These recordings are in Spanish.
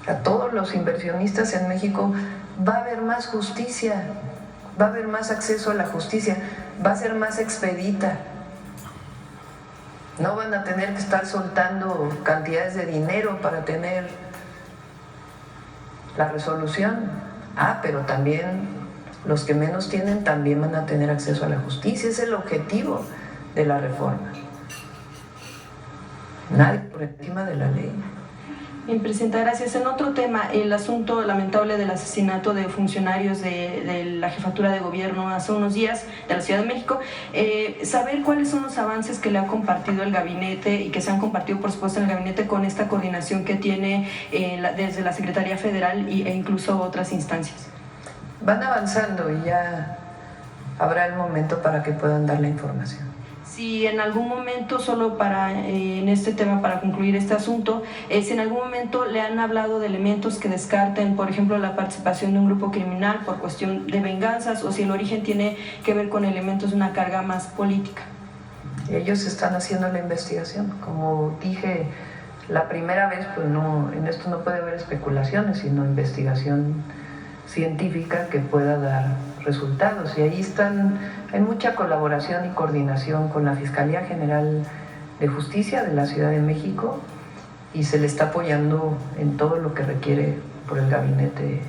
a todos los inversionistas en México, va a haber más justicia, va a haber más acceso a la justicia, va a ser más expedita. No van a tener que estar soltando cantidades de dinero para tener la resolución. Pero también los que menos tienen también van a tener acceso a la justicia. Es el objetivo de la reforma. Nadie por encima de la ley. Bien, Presidenta, gracias. En otro tema, el asunto lamentable del asesinato de funcionarios de la jefatura de gobierno hace unos días de la Ciudad de México, saber cuáles son los avances que le ha compartido el gabinete y que se han compartido, por supuesto, en el gabinete con esta coordinación que tiene desde la Secretaría Federal e incluso otras instancias. Van avanzando y ya habrá el momento para que puedan dar la información. Si en algún momento, solo para en este tema, para concluir este asunto, si en algún momento le han hablado de elementos que descarten, por ejemplo, la participación de un grupo criminal por cuestión de venganzas, o si el origen tiene que ver con elementos de una carga más política. Ellos están haciendo la investigación. Como dije la primera vez, pues no, en esto no puede haber especulaciones, sino investigación científica que pueda dar resultados, y ahí hay mucha colaboración y coordinación con la Fiscalía General de Justicia de la Ciudad de México, y se le está apoyando en todo lo que requiere por el gabinete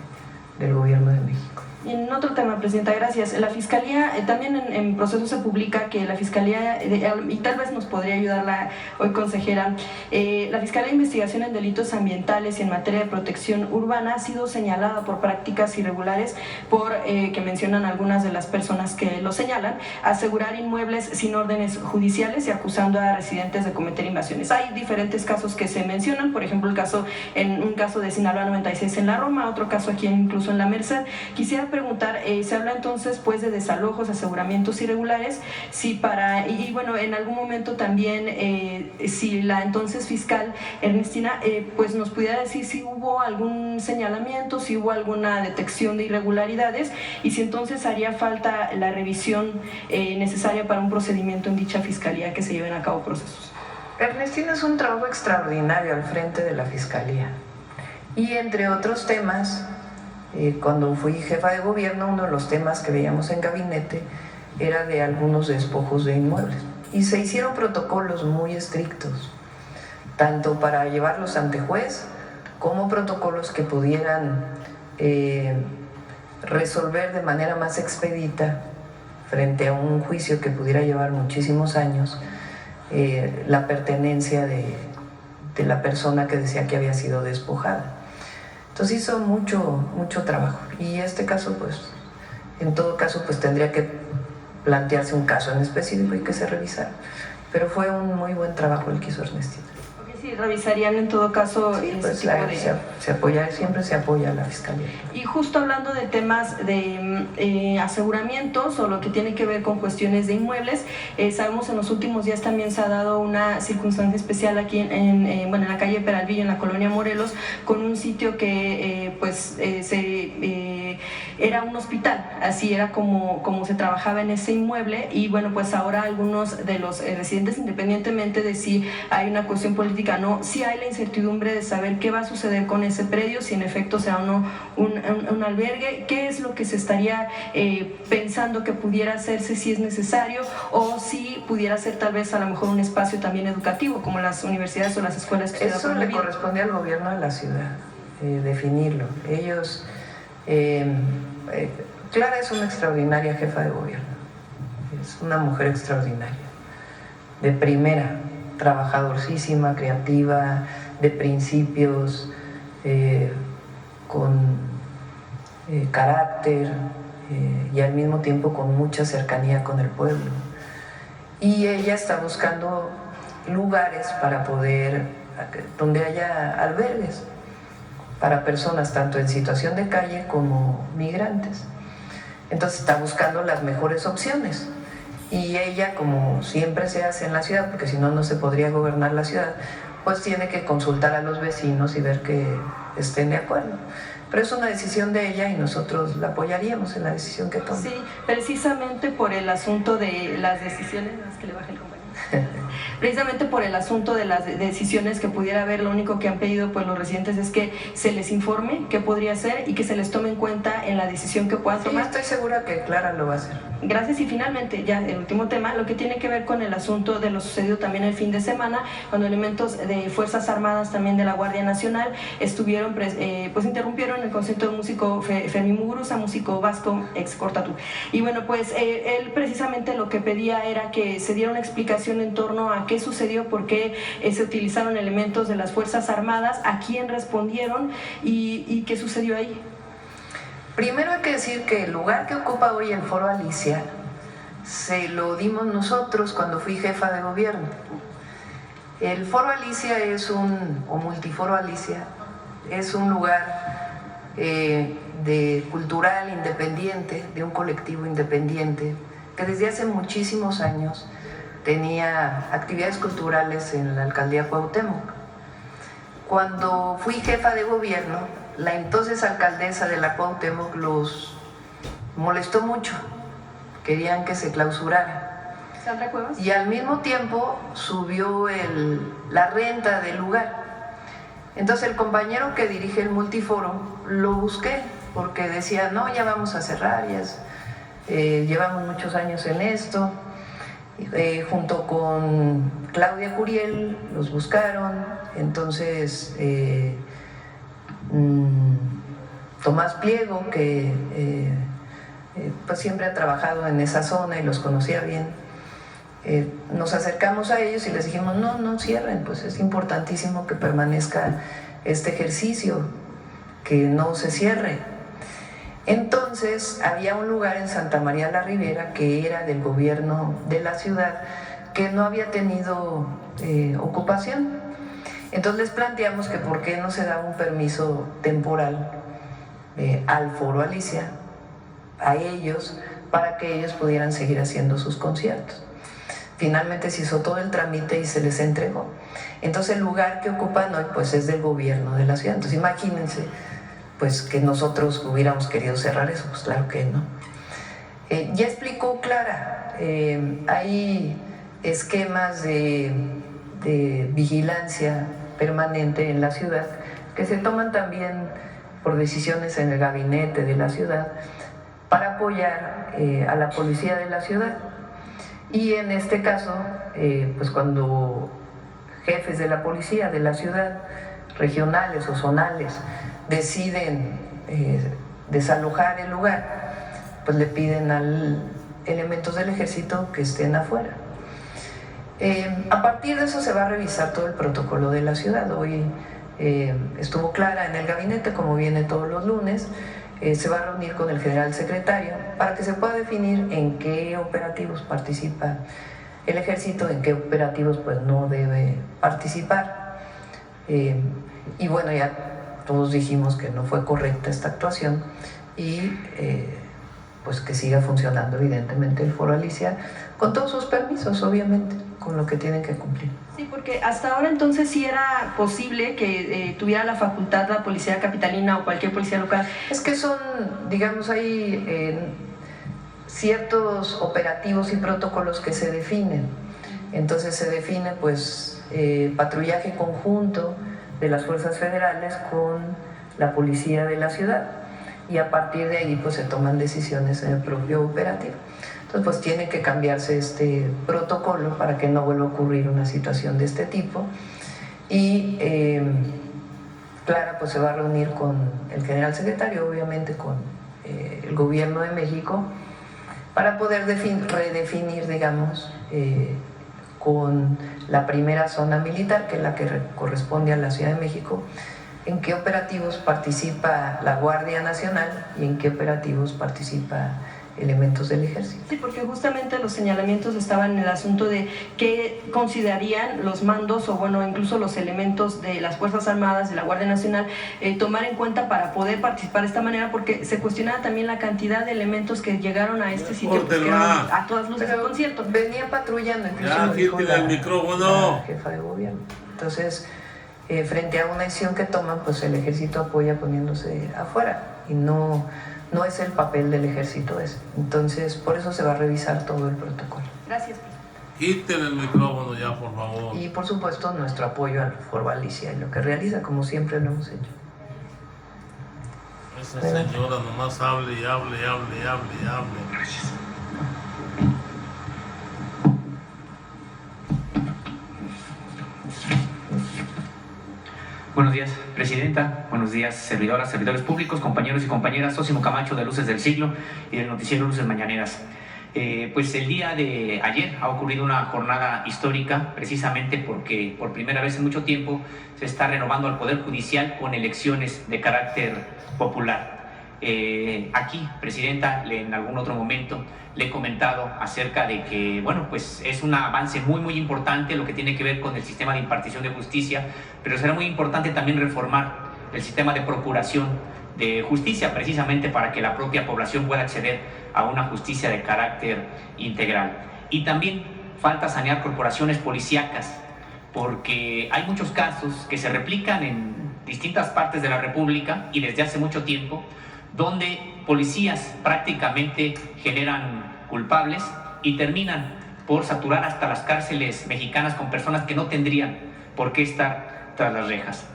del Gobierno de México. Y en otro tema, Presidenta, gracias. La Fiscalía, también en proceso se publica que la Fiscalía, y tal vez nos podría ayudar hoy consejera, la Fiscalía de Investigación en Delitos Ambientales y en materia de protección urbana ha sido señalada por prácticas irregulares, que mencionan algunas de las personas que lo señalan, asegurar inmuebles sin órdenes judiciales y acusando a residentes de cometer invasiones. Hay diferentes casos que se mencionan, por ejemplo, un caso de Sinaloa 96 en la Roma, otro caso aquí incluso en la Merced. Quisiera preguntar, se habla entonces pues de desalojos, aseguramientos irregulares, y bueno, en algún momento también si la entonces fiscal Ernestina pues nos pudiera decir si hubo algún señalamiento, si hubo alguna detección de irregularidades, y si entonces haría falta la revisión necesaria para un procedimiento en dicha fiscalía, que se lleven a cabo procesos. Ernestina es un trabajo extraordinario al frente de la Fiscalía, y entre otros temas, cuando fui jefa de gobierno, uno de los temas que veíamos en gabinete era de algunos despojos de inmuebles, y se hicieron protocolos muy estrictos, tanto para llevarlos ante juez como protocolos que pudieran resolver de manera más expedita frente a un juicio que pudiera llevar muchísimos años la pertenencia de la persona que decía que había sido despojada. Entonces hizo mucho trabajo, y este caso, pues, en todo caso, pues tendría que plantearse un caso en específico y que se revisara. Pero fue un muy buen trabajo el que hizo Ernestina. Sí, revisarían en todo caso. Sí, pues siempre se apoya a la Fiscalía. Y justo hablando de temas de aseguramientos o lo que tiene que ver con cuestiones de inmuebles, sabemos en los últimos días también se ha dado una circunstancia especial aquí en la calle Peralvillo, en la colonia Morelos, con un sitio que era un hospital, así era como se trabajaba en ese inmueble, y bueno, pues ahora algunos de los residentes, independientemente de si hay una cuestión política, no, sí hay la incertidumbre de saber qué va a suceder con ese predio, si en efecto será o no un albergue, qué es lo que se estaría pensando que pudiera hacerse, si es necesario, o si pudiera ser tal vez a lo mejor un espacio también educativo, como las universidades o las escuelas que eso le corresponde al gobierno de la ciudad definirlo. Ellos Clara es una extraordinaria jefa de gobierno, es una mujer extraordinaria, de primera, trabajadorcísima, creativa, de principios, con carácter y al mismo tiempo con mucha cercanía con el pueblo. Y ella está buscando lugares para poder, donde haya albergues para personas tanto en situación de calle como migrantes. Entonces está buscando las mejores opciones. Y ella, como siempre se hace en la ciudad, porque si no, no se podría gobernar la ciudad, pues tiene que consultar a los vecinos y ver que estén de acuerdo. Pero es una decisión de ella y nosotros la apoyaríamos en la decisión que tome. Sí, precisamente por el asunto de las decisiones, que le baje el compañero. precisamente por el asunto de las decisiones que pudiera haber. Lo único que han pedido pues los residentes es que se les informe qué podría ser y que se les tome en cuenta en la decisión que puedan tomar. Estoy segura que Clara lo va a hacer. Gracias. Y finalmente, ya el último tema, lo que tiene que ver con el asunto de lo sucedido también el fin de semana, cuando elementos de Fuerzas Armadas, también de la Guardia Nacional, estuvieron, pues interrumpieron el concierto de músico Fermín Muguruza, músico vasco, ex Cortatú. Y bueno, pues él precisamente lo que pedía era que se diera una explicación en torno a qué sucedió, por qué se utilizaron elementos de las Fuerzas Armadas, a quién respondieron y qué sucedió ahí. Primero hay que decir que el lugar que ocupa hoy el Foro Alicia se lo dimos nosotros cuando fui jefa de gobierno. El Foro Alicia o Multiforo Alicia, es un lugar de cultural independiente, de un colectivo independiente, que desde hace muchísimos años tenía actividades culturales en la alcaldía Cuauhtémoc. Cuando fui jefa de gobierno, la entonces alcaldesa de la Cuauhtémoc los molestó mucho, querían que se clausurara. ¿Sandra Cuevas? Y al mismo tiempo subió la renta del lugar. Entonces el compañero que dirige el multiforo lo busqué porque decía, no, ya vamos a cerrar, llevamos muchos años en esto. Junto con Claudia Curiel los buscaron, entonces Tomás Pliego, que pues siempre ha trabajado en esa zona y los conocía bien, nos acercamos a ellos y les dijimos, no cierren, pues es importantísimo que permanezca este ejercicio, que no se cierre. Entonces había un lugar en Santa María la Ribera que era del gobierno de la ciudad que no había tenido ocupación. Entonces les planteamos que por qué no se daba un permiso temporal al Foro Alicia, a ellos, para que ellos pudieran seguir haciendo sus conciertos. Finalmente se hizo todo el trámite y se les entregó. Entonces el lugar que ocupan hoy pues es del gobierno de la ciudad. Entonces imagínense pues que nosotros hubiéramos querido cerrar eso, pues claro que no. Ya explicó Clara, hay esquemas de vigilancia permanente en la ciudad que se toman también por decisiones en el gabinete de la ciudad para apoyar a la policía de la ciudad. Y en este caso, pues cuando jefes de la policía de la ciudad, regionales o zonales, deciden desalojar el lugar, pues le piden a elementos del ejército que estén afuera. A partir de eso se va a revisar todo el protocolo de la ciudad. Hoy estuvo Clara en el gabinete, como viene todos los lunes, se va a reunir con el general secretario para que se pueda definir en qué operativos participa el ejército, en qué operativos pues no debe participar. Y bueno, ya todos dijimos que no fue correcta esta actuación y pues que siga funcionando evidentemente el Foro Alicia con todos sus permisos, obviamente, con lo que tienen que cumplir. Sí, porque hasta ahora entonces sí era posible que tuviera la facultad la policía capitalina o cualquier policía local. Es que son, digamos, hay ciertos operativos y protocolos que se definen. Entonces se define pues patrullaje conjunto de las fuerzas federales con la policía de la ciudad y a partir de ahí pues se toman decisiones en el propio operativo. Entonces pues tiene que cambiarse este protocolo para que no vuelva a ocurrir una situación de este tipo y Clara pues se va a reunir con el general secretario, obviamente con el gobierno de México, para poder redefinir, digamos, con la primera zona militar, que es la que corresponde a la Ciudad de México, en qué operativos participa la Guardia Nacional y en qué operativos participa elementos del ejército. Sí, porque justamente los señalamientos estaban en el asunto de qué considerarían los mandos o bueno, incluso los elementos de las Fuerzas Armadas, de la Guardia Nacional, tomar en cuenta para poder participar de esta manera, porque se cuestionaba también la cantidad de elementos que llegaron a este sitio, pues, que eran a todas luces del concierto. Venía patrullando, incluso ya, quítale el micrófono. La jefa de gobierno. Entonces, frente a una decisión que toman, pues el ejército apoya poniéndose afuera y no es el papel del ejército ese. Entonces, por eso se va a revisar todo el protocolo. Gracias. Quiten el micrófono ya, por favor. Y por supuesto nuestro apoyo al Foro Alicia y lo que realiza, como siempre lo hemos hecho. Esa señora nomás hable y hable y hable y hable y hable. Gracias. Buenos días, Presidenta. Buenos días, servidoras, servidores públicos, compañeros y compañeras. Sósimo Camacho de Luces del Siglo y del noticiero Luces Mañaneras. Pues el día de ayer ha ocurrido una jornada histórica, precisamente porque por primera vez en mucho tiempo se está renovando al Poder Judicial con elecciones de carácter popular. Aquí, Presidenta, en algún otro momento le he comentado acerca de que, bueno, pues es un avance muy importante lo que tiene que ver con el sistema de impartición de justicia, pero será muy importante también reformar el sistema de procuración de justicia, precisamente para que la propia población pueda acceder a una justicia de carácter integral. Y también falta sanear corporaciones policíacas, porque hay muchos casos que se replican en distintas partes de la República y desde hace mucho tiempo, donde policías prácticamente generan culpables y terminan por saturar hasta las cárceles mexicanas con personas que no tendrían por qué estar tras las rejas.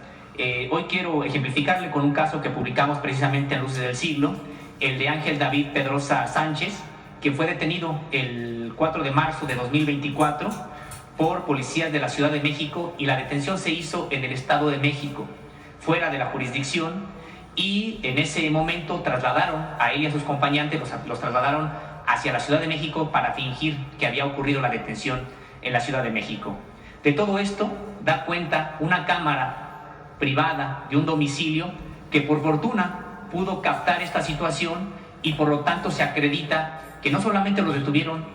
Hoy quiero ejemplificarle con un caso que publicamos precisamente en Luces del Siglo, el de Ángel David Pedrosa Sánchez, que fue detenido el 4 de marzo de 2024 por policías de la Ciudad de México, y la detención se hizo en el Estado de México, fuera de la jurisdicción, y en ese momento trasladaron a él y a sus acompañantes, los trasladaron hacia la Ciudad de México para fingir que había ocurrido la detención en la Ciudad de México. De todo esto da cuenta una cámara privada de un domicilio que por fortuna pudo captar esta situación, y por lo tanto se acredita que no solamente los detuvieron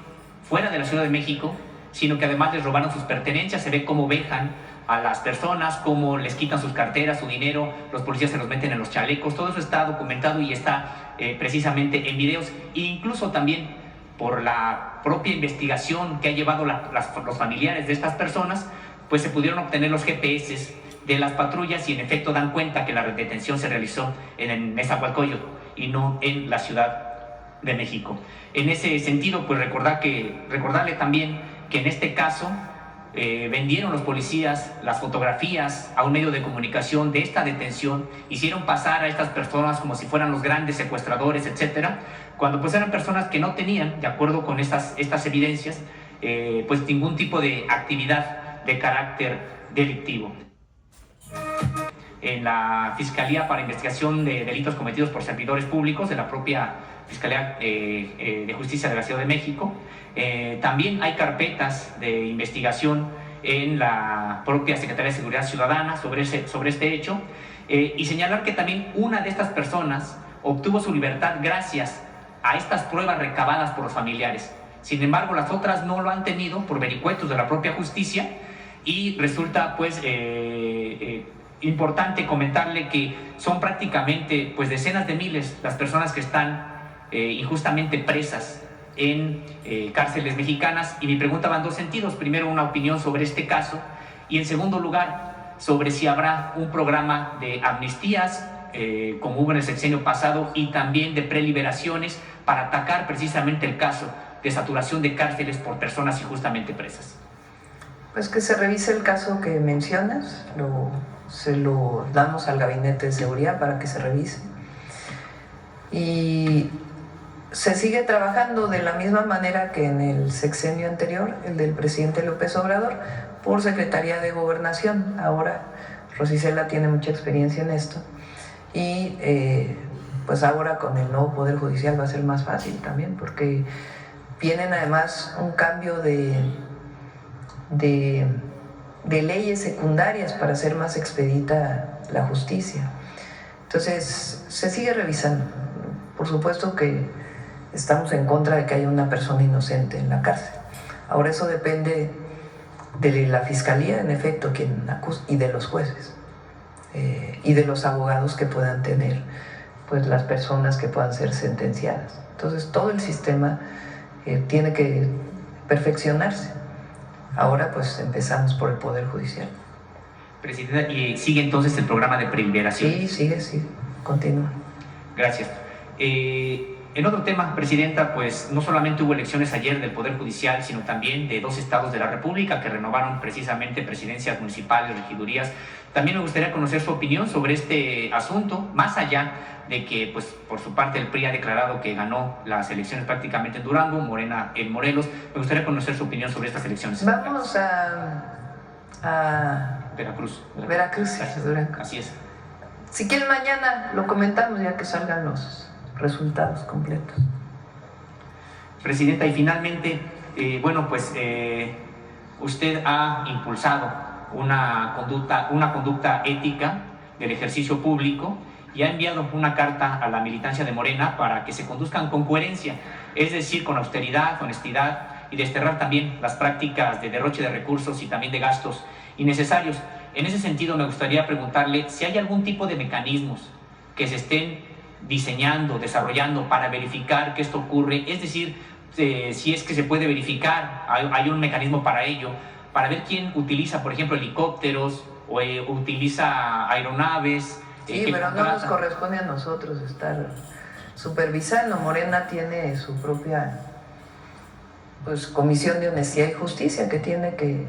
fuera de la Ciudad de México, sino que además les robaron sus pertenencias. Se ve cómo vejan a las personas, cómo les quitan sus carteras, su dinero, los policías se los meten en los chalecos. Todo eso está documentado y está precisamente en videos, e incluso también por la propia investigación que ha llevado los familiares de estas personas, pues se pudieron obtener los GPS de las patrullas, y en efecto dan cuenta que la detención se realizó en Nezahualcóyotl y no en la Ciudad de México. En ese sentido, pues recordarle también que en este caso vendieron los policías las fotografías a un medio de comunicación de esta detención, hicieron pasar a estas personas como si fueran los grandes secuestradores, etcétera, cuando pues eran personas que no tenían, de acuerdo con estas evidencias, pues ningún tipo de actividad de carácter delictivo. En la Fiscalía para Investigación de Delitos Cometidos por Servidores Públicos, de la propia Fiscalía de Justicia de la Ciudad de México, también hay carpetas de investigación en la propia Secretaría de Seguridad Ciudadana sobre este hecho, y señalar que también una de estas personas obtuvo su libertad gracias a estas pruebas recabadas por los familiares. Sin embargo, las otras no lo han tenido por vericuetos de la propia justicia, y resulta pues importante comentarle que son prácticamente pues decenas de miles las personas que están injustamente presas en cárceles mexicanas, y mi pregunta va en dos sentidos. Primero, una opinión sobre este caso, y en segundo lugar, sobre si habrá un programa de amnistías como hubo en el sexenio pasado, y también de preliberaciones para atacar precisamente el caso de saturación de cárceles por personas injustamente presas. Pues que se revise el caso que mencionas, se lo damos al Gabinete de Seguridad para que se revise. Y se sigue trabajando de la misma manera que en el sexenio anterior, el del presidente López Obrador, por Secretaría de Gobernación. Ahora Rosicela tiene mucha experiencia en esto, y pues ahora con el nuevo Poder Judicial va a ser más fácil también, porque vienen además un cambio de leyes secundarias para hacer más expedita la justicia. Entonces se sigue revisando. Por supuesto que estamos en contra de que haya una persona inocente en la cárcel. Ahora eso depende de la Fiscalía, en efecto, quien acusa, y de los jueces, y de los abogados que puedan tener pues las personas que puedan ser sentenciadas. Entonces todo el sistema tiene que perfeccionarse. Ahora pues empezamos por el Poder Judicial. Presidenta, ¿y sigue entonces el programa de preliberación? Sí, sigue, continúa. Gracias. En otro tema, Presidenta, pues no solamente hubo elecciones ayer del Poder Judicial, sino también de 2 estados de la República que renovaron precisamente presidencias municipales, regidurías. También me gustaría conocer su opinión sobre este asunto, más allá de que, pues, por su parte el PRI ha declarado que ganó las elecciones prácticamente en Durango, Morena en Morelos. Me gustaría conocer su opinión sobre estas elecciones. Vamos a Veracruz. Veracruz, Durango. Así es. Si quieren mañana lo comentamos ya que salgan los resultados completos. Presidenta, y finalmente, usted ha impulsado una conducta ética del ejercicio público y ha enviado una carta a la militancia de Morena para que se conduzcan con coherencia, es decir, con austeridad, honestidad y desterrar también las prácticas de derroche de recursos y también de gastos innecesarios. En ese sentido, me gustaría preguntarle si hay algún tipo de mecanismos que se estén diseñando, desarrollando para verificar que esto ocurre, es decir, si es que se puede verificar, hay un mecanismo para ello, para ver quién utiliza, por ejemplo, helicópteros o utiliza aeronaves. Sí, pero no nos corresponde a nosotros estar supervisando. Morena tiene su propia comisión de honestidad y justicia que tiene que,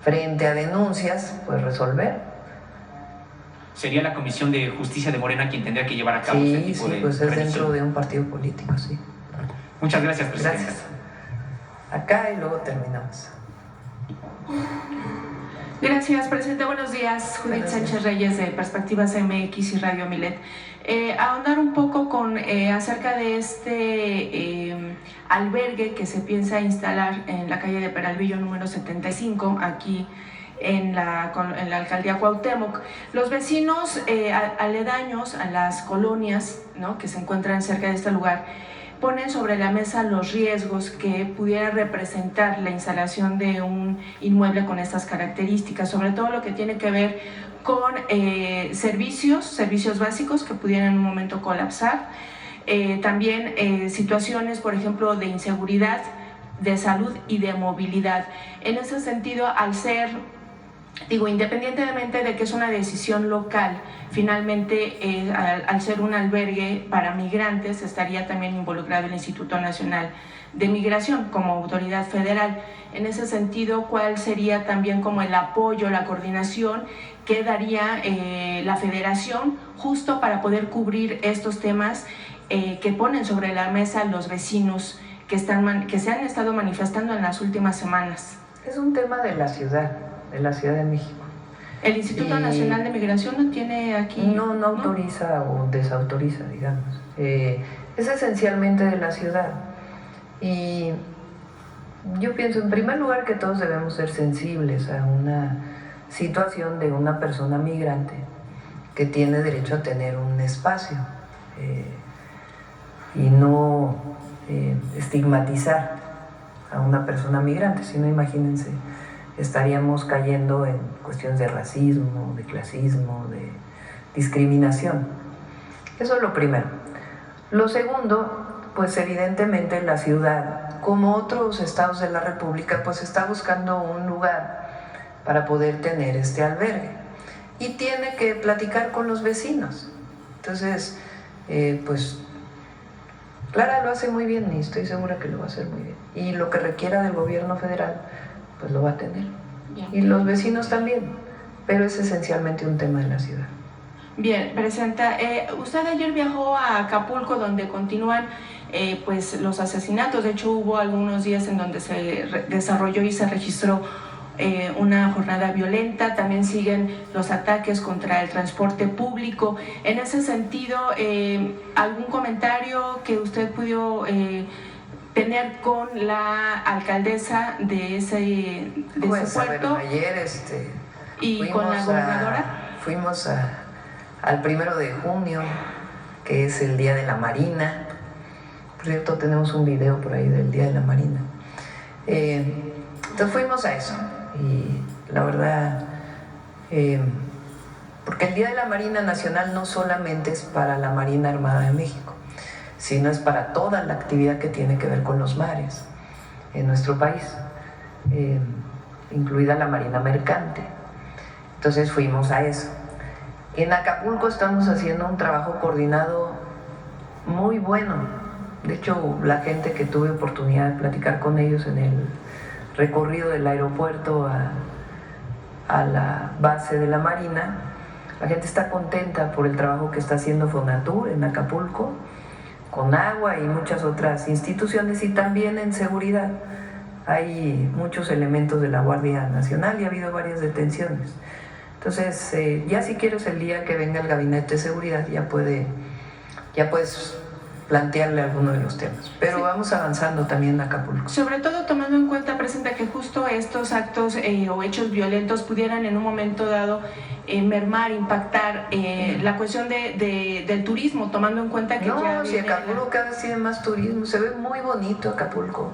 frente a denuncias, pues resolver. ¿Sería la Comisión de Justicia de Morena quien tendría que llevar a cabo ese tipo de pues es revisión? dentro de un partido político, sí. Muchas gracias, Presidenta. Gracias. Acá y luego terminamos. Gracias, Presidente. Buenos días. Judith Sánchez Reyes, de Perspectivas MX y Radio Milet. Ahondar un poco acerca de este albergue que se piensa instalar en la calle de Peralvillo número 75, aquí en la alcaldía Cuauhtémoc. Los vecinos aledaños a las colonias, ¿no?, que se encuentran cerca de este lugar, ponen sobre la mesa los riesgos que pudiera representar la instalación de un inmueble con estas características, sobre todo lo que tiene que ver con servicios básicos que pudieran en un momento colapsar, también situaciones, por ejemplo, de inseguridad, de salud y de movilidad. En ese sentido, al ser, independientemente de que es una decisión local, finalmente al ser un albergue para migrantes estaría también involucrado el Instituto Nacional de Migración como autoridad federal. En ese sentido, ¿cuál sería también como el apoyo, la coordinación que daría la federación justo para poder cubrir estos temas que ponen sobre la mesa los vecinos que se han estado manifestando en las últimas semanas? Es un tema de la Ciudad de México. ¿El Instituto Nacional de Migración no tiene aquí? No autoriza o desautoriza, digamos. Es esencialmente de la ciudad. Y yo pienso, en primer lugar, que todos debemos ser sensibles a una situación de una persona migrante que tiene derecho a tener un espacio y no estigmatizar a una persona migrante, sino imagínense, estaríamos cayendo en cuestiones de racismo, de clasismo, de discriminación. Eso es lo primero. Lo segundo, pues evidentemente la ciudad, como otros estados de la República, pues está buscando un lugar para poder tener este albergue y tiene que platicar con los vecinos. Entonces, pues Clara lo hace muy bien y estoy segura que lo va a hacer muy bien. Y lo que requiera del gobierno federal, pues lo va a tener. Bien. Y los vecinos también, pero es esencialmente un tema de la ciudad. Bien, Presidenta, usted ayer viajó a Acapulco, donde continúan pues los asesinatos. De hecho, hubo algunos días en donde se desarrolló y se registró una jornada violenta. También siguen los ataques contra el transporte público. En ese sentido, ¿algún comentario que usted pudo tener con la alcaldesa de ese puerto? Ayer y con la gobernadora. Fuimos al 1 de junio, que es el Día de la Marina. Por cierto, tenemos un video por ahí del Día de la Marina. Entonces fuimos a eso. Y la verdad, porque el Día de la Marina Nacional no solamente es para la Marina Armada de México, sino es para toda la actividad que tiene que ver con los mares en nuestro país, incluida la Marina Mercante. Entonces fuimos a eso. En Acapulco estamos haciendo un trabajo coordinado muy bueno, De hecho, la gente que tuve oportunidad de platicar con ellos en el recorrido del aeropuerto a la base de la Marina, la gente está contenta por el trabajo que está haciendo Fonatur en Acapulco, con agua y muchas otras instituciones, y también en seguridad. Hay muchos elementos de la Guardia Nacional y ha habido varias detenciones. Entonces, ya si quieres el día que venga el Gabinete de Seguridad, ya puedes plantearle alguno de los temas. Pero sí, vamos avanzando también en Acapulco. Sobre todo tomando en cuenta, Presidenta, que justo estos actos o hechos violentos pudieran en un momento dado mermar, impactar la cuestión del turismo, tomando en cuenta que ya... No, si Acapulco cada vez tiene más turismo, se ve muy bonito Acapulco.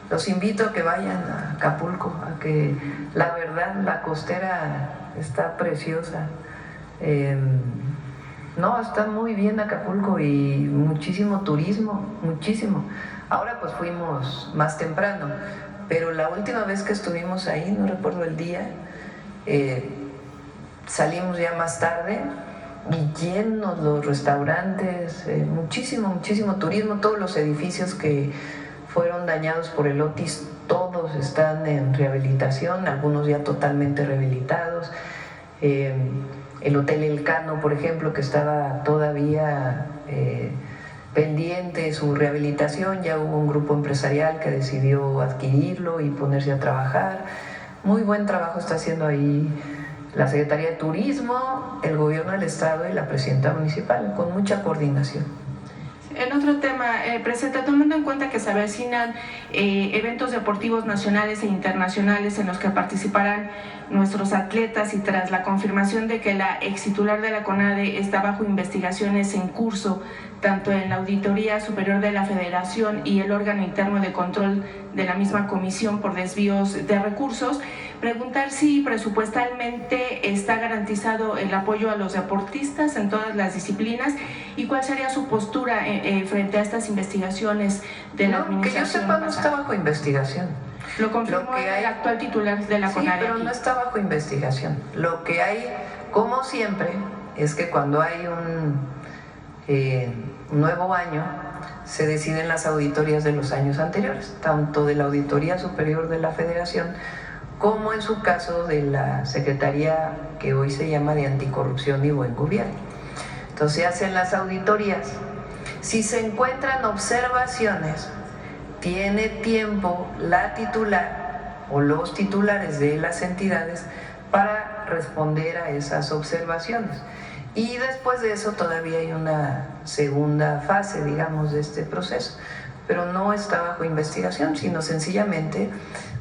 Los invito a que vayan a Acapulco, a que la verdad la costera está preciosa. No, está muy bien Acapulco y muchísimo turismo, muchísimo. Ahora pues fuimos más temprano, pero la última vez que estuvimos ahí, no recuerdo el día, salimos ya más tarde y llenos los restaurantes, muchísimo turismo, todos los edificios que fueron dañados por el Otis, todos están en rehabilitación, algunos ya totalmente rehabilitados. El Hotel Elcano, por ejemplo, que estaba todavía pendiente su rehabilitación, ya hubo un grupo empresarial que decidió adquirirlo y ponerse a trabajar. Muy buen trabajo está haciendo ahí la Secretaría de Turismo, el Gobierno del Estado y la Presidenta Municipal, con mucha coordinación. En otro tema, Presidenta, tomando en cuenta que se avecinan eventos deportivos nacionales e internacionales en los que participarán nuestros atletas y tras la confirmación de que la ex titular de la CONADE está bajo investigaciones en curso, tanto en la Auditoría Superior de la Federación y el órgano interno de control de la misma comisión por desvíos de recursos, preguntar si presupuestalmente está garantizado el apoyo a los deportistas en todas las disciplinas y cuál sería su postura frente a estas investigaciones de la administración. Que yo sepa, no está bajo investigación. Lo confirmó el actual titular de la CONADE. Sí, pero no está bajo investigación. Lo que hay, como siempre, es que cuando hay un nuevo año, se deciden las auditorías de los años anteriores, tanto de la Auditoría Superior de la Federación como en su caso de la Secretaría que hoy se llama de Anticorrupción y Buen Gobierno. Entonces se hacen las auditorías. Si se encuentran observaciones, tiene tiempo la titular o los titulares de las entidades para responder a esas observaciones. Y después de eso todavía hay una segunda fase, digamos, de este proceso, pero no está bajo investigación, sino sencillamente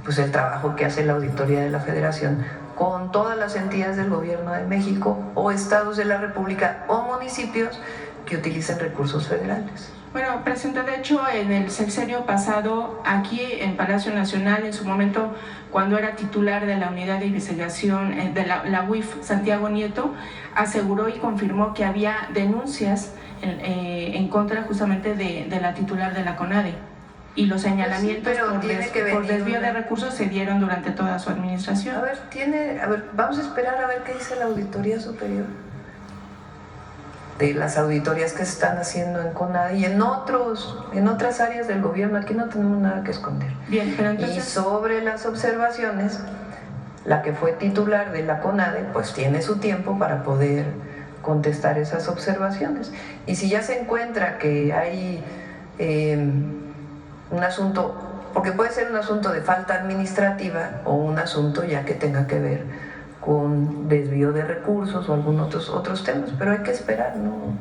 pues el trabajo que hace la Auditoría de la Federación con todas las entidades del Gobierno de México o estados de la República o municipios que utilicen recursos federales. Bueno, Presidenta, de hecho, en el sexenio pasado, aquí en Palacio Nacional, en su momento, cuando era titular de la Unidad de Investigación de la UIF, Santiago Nieto, aseguró y confirmó que había denuncias en contra justamente de la titular de la CONADE. Y los señalamientos por desvío de recursos se dieron durante toda su administración. A ver, vamos a esperar a ver qué dice la Auditoría Superior de las auditorías que se están haciendo en CONADE y en otras áreas del gobierno. Aquí no tenemos nada que esconder. Bien, pero entonces... Y sobre las observaciones, la que fue titular de la CONADE pues tiene su tiempo para poder contestar esas observaciones. Y si ya se encuentra que hay un asunto, porque puede ser un asunto de falta administrativa o un asunto ya que tenga que ver con desvío de recursos o algunos otros temas, pero hay que esperar, ¿no?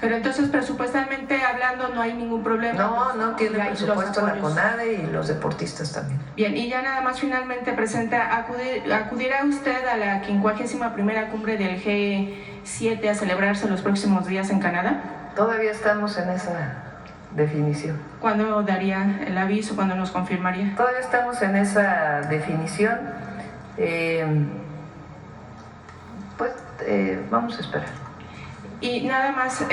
Pero entonces, presupuestalmente hablando, no hay ningún problema. No tiene presupuesto la CONADE y los deportistas también. Bien, y ya nada más finalmente, Presidenta, ¿acudirá usted a la 51ª cumbre del G7 a celebrarse los próximos días en Canadá? Todavía estamos en esa definición. ¿Cuándo daría el aviso? ¿Cuándo nos confirmaría? Todavía estamos en esa definición. Vamos a esperar. Y nada más,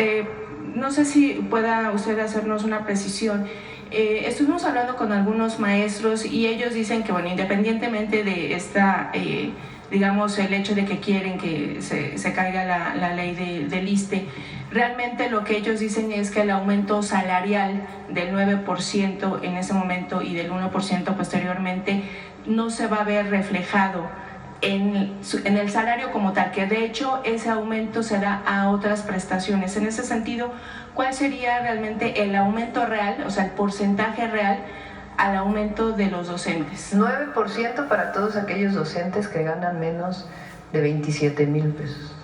no sé si pueda usted hacernos una precisión. Estuvimos hablando con algunos maestros y ellos dicen que, bueno, independientemente de esta digamos, el hecho de que quieren que se caiga la ley del ISSSTE. Realmente lo que ellos dicen es que el aumento salarial del 9% en ese momento y del 1% posteriormente no se va a ver reflejado en el salario como tal, que de hecho ese aumento se da a otras prestaciones. En ese sentido, ¿cuál sería realmente el aumento real, o sea, el porcentaje real al aumento de los docentes? 9% para todos aquellos docentes que ganan menos de 27,000 pesos.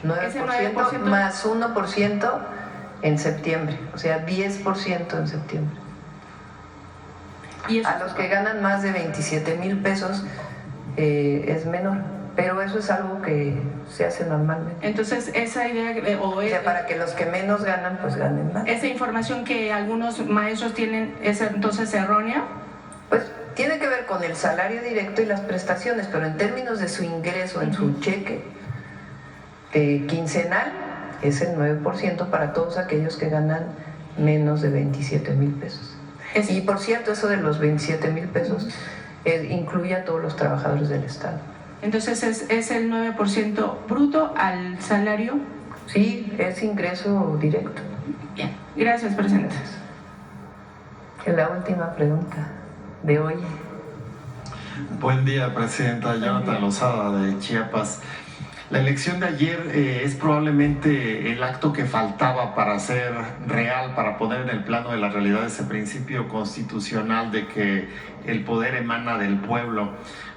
9% más 1% en septiembre, o sea, 10% en septiembre. ¿Y eso? A los que ganan más de 27,000 pesos es menor, pero eso es algo que se hace normalmente. Entonces, esa idea O sea, para que los que menos ganan, pues ganen más. esa información que algunos maestros tienen es entonces errónea. Pues tiene que ver con el salario directo y las prestaciones, pero en términos de su ingreso en su cheque quincenal es el 9% para todos aquellos que ganan menos de 27,000 pesos. Y por cierto, eso de los 27,000 pesos incluye a todos los trabajadores del Estado. Entonces es el 9% bruto al salario. Sí, es ingreso directo. Bien, gracias, presidenta. La última pregunta de hoy. Buen día, presidenta. Jonathan Lozada, de Chiapas. La elección de ayer es probablemente el acto que faltaba para ser real, para poner en el plano de la realidad ese principio constitucional de que el poder emana del pueblo.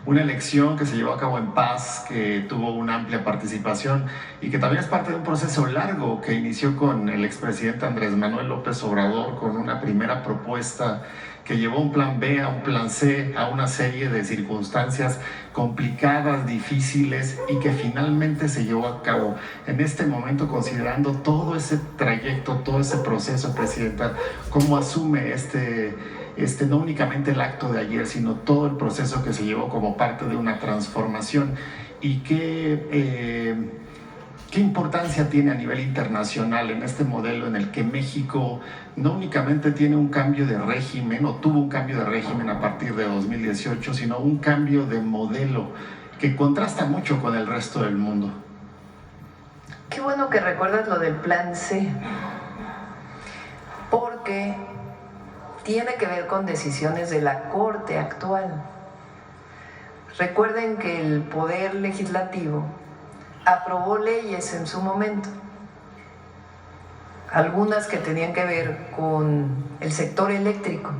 Una elección que se llevó a cabo en paz, que tuvo una amplia participación y que también es parte de un proceso largo que inició con el expresidente Andrés Manuel López Obrador, con una primera propuesta que llevó un plan B a un plan C, a una serie de circunstancias complicadas, difíciles, y que finalmente se llevó a cabo. En este momento, considerando todo ese trayecto, todo ese proceso, presidenta, ¿cómo asume no únicamente el acto de ayer, sino todo el proceso que se llevó como parte de una transformación? ¿Y qué importancia tiene a nivel internacional en este modelo en el que México no únicamente tiene un cambio de régimen o tuvo un cambio de régimen a partir de 2018, sino un cambio de modelo que contrasta mucho con el resto del mundo? Qué bueno que recuerdas lo del plan C, porque tiene que ver con decisiones de la Corte actual. Recuerden que el Poder Legislativo aprobó leyes en su momento, algunas que tenían que ver con el sector eléctrico,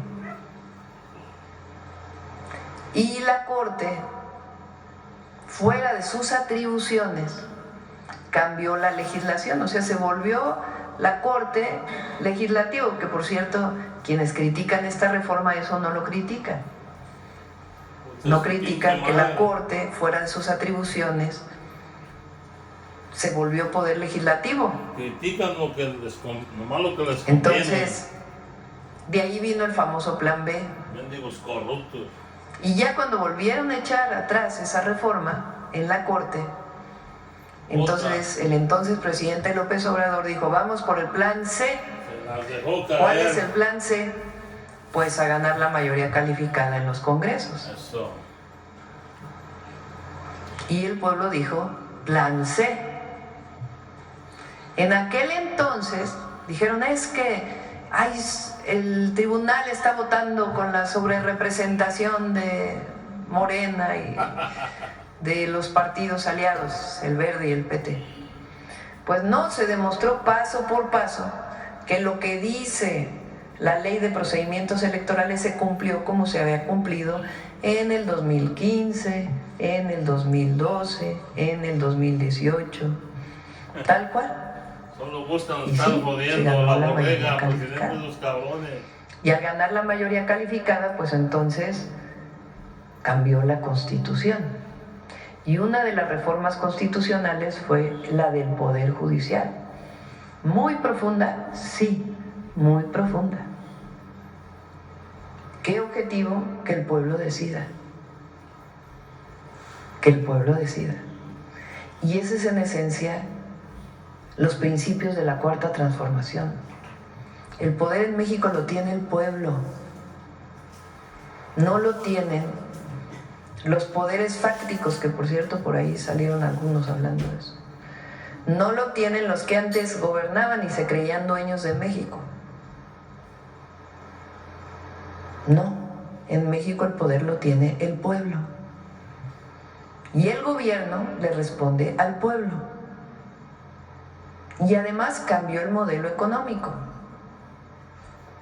y la Corte, fuera de sus atribuciones, cambió la legislación, o sea, se volvió la Corte Legislativa, que por cierto, quienes critican esta reforma eso no lo critican. No critican que la Corte, fuera de sus atribuciones, se volvió poder legislativo. Critican nomás lo que les conviene. Entonces, de ahí vino el famoso plan B. Mendigos corruptos. Y ya cuando volvieron a echar atrás esa reforma en la Corte, entonces el entonces presidente López Obrador dijo, vamos por el plan C. Se las dejó caer. ¿Cuál es el plan C? Pues a ganar la mayoría calificada en los congresos. Eso. Y el pueblo dijo, plan C. En aquel entonces dijeron, es que el tribunal está votando con la sobrerepresentación de Morena y de los partidos aliados, el Verde y el PT. Pues no, se demostró paso por paso que lo que dice la Ley de Procedimientos Electorales se cumplió como se había cumplido en el 2015, en el 2012, en el 2018, tal cual. Solo buscan Y estar sí, jodiendo se a ganó la la mayoría bodega, calificada. presidente de los cabrones. Y al ganar la mayoría calificada, pues entonces cambió la Constitución. Y una de las reformas constitucionales fue la del Poder Judicial. Muy profunda, sí, muy profunda. ¿Qué objetivo? Que el pueblo decida. Que el pueblo decida. Y ese es en esencia los principios de la Cuarta Transformación. El poder en México lo tiene el pueblo, no lo tienen los poderes fácticos, que por cierto por ahí salieron algunos hablando de eso. No lo tienen los que antes gobernaban y se creían dueños de México. No, en México el poder lo tiene el pueblo. Y el gobierno le responde al pueblo. Y además cambió el modelo económico.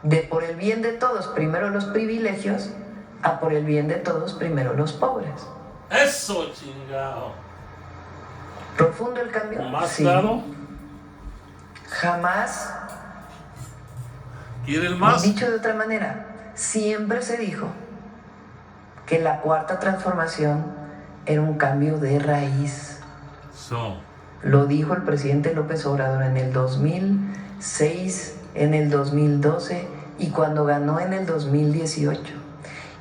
De por el bien de todos, primero los privilegios, a por el bien de todos, primero los pobres. Eso, chingado. ¿Profundo el cambio? Más Sí. claro. Jamás, ¿Quieren más? dicho de otra manera, siempre se dijo que la cuarta transformación era un cambio de raíz. Lo dijo el presidente López Obrador en el 2006, en el 2012 y cuando ganó en el 2018.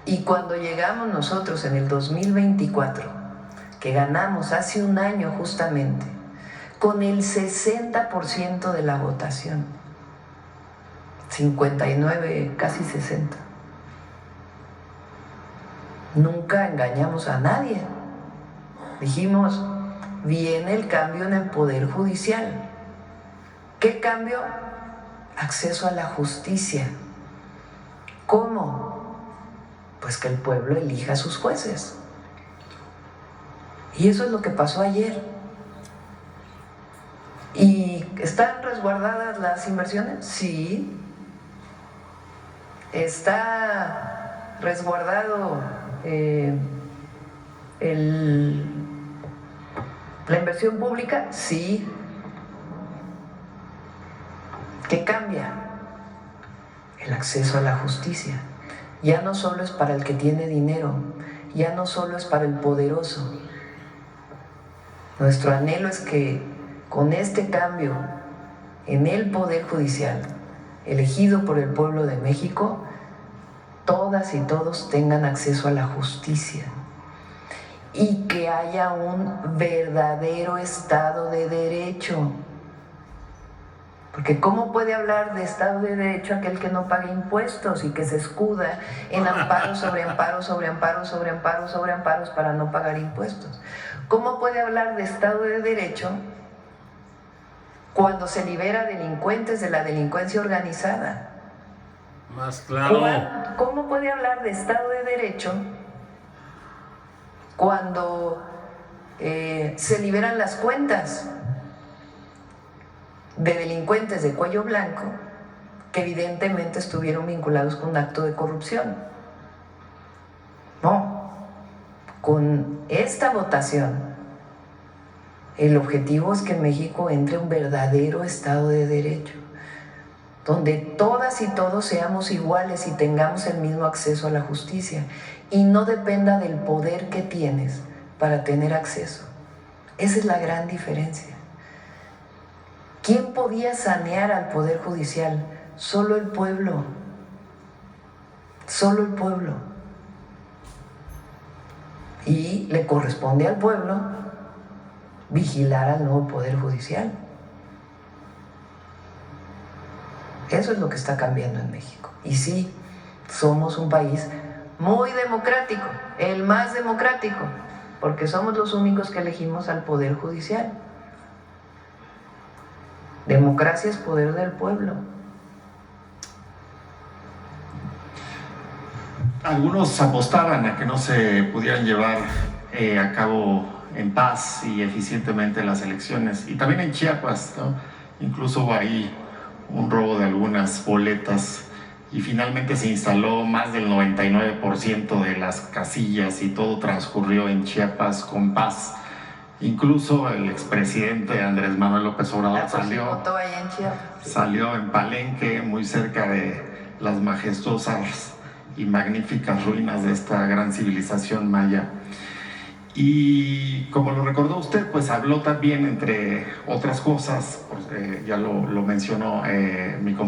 Y cuando llegamos nosotros en el 2024, que ganamos hace un año justamente, con el 60% de la votación, 59, casi 60. Nunca engañamos a nadie. Dijimos, viene el cambio en el Poder Judicial. ¿Qué cambio? Acceso a la justicia. ¿Cómo? Pues que el pueblo elija a sus jueces. Y eso es lo que pasó ayer. ¿Y están resguardadas las inversiones? Sí. ¿Está resguardado la inversión pública? Sí. ¿Qué cambia? El acceso a la justicia. Ya no solo es para el que tiene dinero, ya no solo es para el poderoso. Nuestro anhelo es que con este cambio en el Poder Judicial, elegido por el pueblo de México, todas y todos tengan acceso a la justicia y que haya un verdadero Estado de Derecho. Porque ¿cómo puede hablar de Estado de Derecho aquel que no paga impuestos y que se escuda en amparos sobre amparos, sobre amparos, sobre amparos, sobre amparos para no pagar impuestos? ¿Cómo puede hablar de Estado de Derecho cuando se libera delincuentes de la delincuencia organizada? Más claro. ¿Cómo puede hablar de Estado de Derecho cuando se liberan las cuentas de delincuentes de cuello blanco que evidentemente estuvieron vinculados con un acto de corrupción? No. Con esta votación, el objetivo es que en México entre un verdadero Estado de Derecho, donde todas y todos seamos iguales y tengamos el mismo acceso a la justicia y no dependa del poder que tienes para tener acceso. Esa es la gran diferencia. ¿Quién podía sanear al Poder Judicial? Solo el pueblo. Solo el pueblo. Y le corresponde al pueblo vigilar al nuevo Poder Judicial. Eso es lo que está cambiando en México. Y sí, somos un país muy democrático, el más democrático, porque somos los únicos que elegimos al Poder Judicial. Democracia es poder del pueblo. Algunos apostaban a que no se pudieran llevar a cabo en paz y eficientemente las elecciones. Y también en Chiapas, ¿no? Incluso hubo ahí un robo de algunas boletas y finalmente se instaló más del 99% de las casillas y todo transcurrió en Chiapas con paz. Incluso el expresidente Andrés Manuel López Obrador salió en Palenque, muy cerca de las majestuosas y magníficas ruinas de esta gran civilización maya. Y como lo recordó usted, pues habló también, entre otras cosas, ya lo mencionó mi compañero,